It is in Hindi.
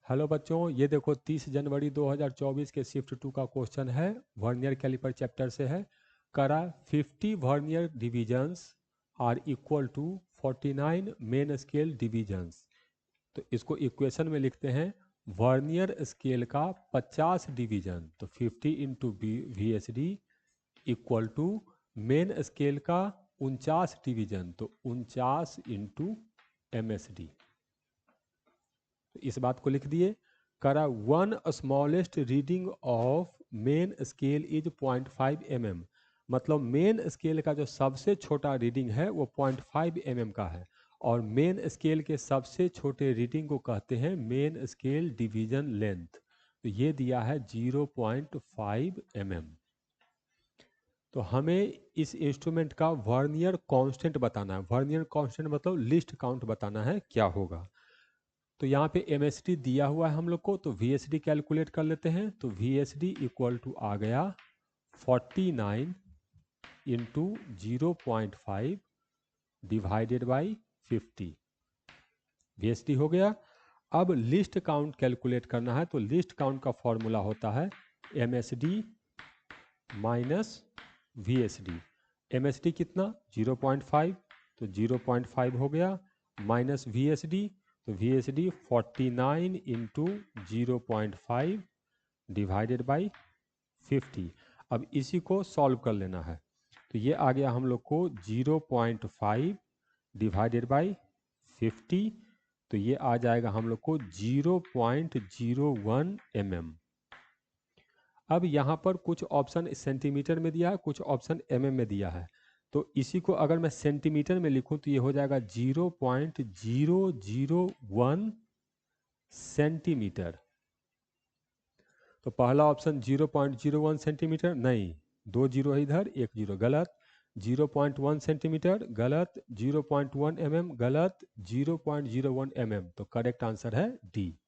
हेलो बच्चों, ये देखो 30 जनवरी 2024 के शिफ्ट 2 का क्वेश्चन है। वर्नियर कैलिपर चैप्टर से है। करा 50 vernier divisions are equal to 49 main scale divisions. तो इसको इक्वेशन में लिखते हैं वर्नियर स्केल का 50 डिवीजन, तो 50 into V S D equal to main scale का 49 डिवीजन, तो 49 इंटू एम एस डी। तो इस बात को लिख दिए। करा one smallest reading of main scale is 0.5 mm, मतलब मेन स्केल का जो सबसे छोटा रीडिंग है वो 0.5 mm का है, और मेन स्केल के सबसे छोटे रीडिंग को कहते हैं मेन स्केल डिवीजन लेंथ। तो ये दिया है 0.5 mm। तो हमें इस इंस्ट्रूमेंट का वर्नियर कांस्टेंट बताना है। वर्नियर कांस्टेंट मतलब लिस्ट काउंट बताना है क्या होगा। तो यहाँ पे एम एस डी दिया हुआ है हम लोग को, तो वी एस डी कैलकुलेट कर लेते हैं। तो V S D equal to आ गया 49 into 0.5 divided by 50। V S D हो गया। अब लिस्ट काउंट कैलकुलेट करना है, तो लिस्ट काउंट का फॉर्मूला होता है M S D minus V S D. M S D कितना 0.5, तो 0.5 हो गया, माइनस वी एस डी, तो V S D 49 into 0.5 divided by 50। अब इसी को सॉल्व कर लेना है। तो ये आ गया हम लोग को 0.5 डिवाइडेड बाई 50, तो ये आ जाएगा हम लोग को 0.01 mm। अब यहाँ पर कुछ ऑप्शन सेंटीमीटर में दिया है, कुछ ऑप्शन mm में दिया है। तो इसी को अगर मैं सेंटीमीटर में लिखूं तो ये हो जाएगा 0.001 सेंटीमीटर। तो पहला ऑप्शन 0.01 सेंटीमीटर नहीं, 2 जीरो है इधर, 1 जीरो गलत। 0.1 सेंटीमीटर गलत, 0.1 mm गलत, 0.01 mm। तो करेक्ट आंसर है डी।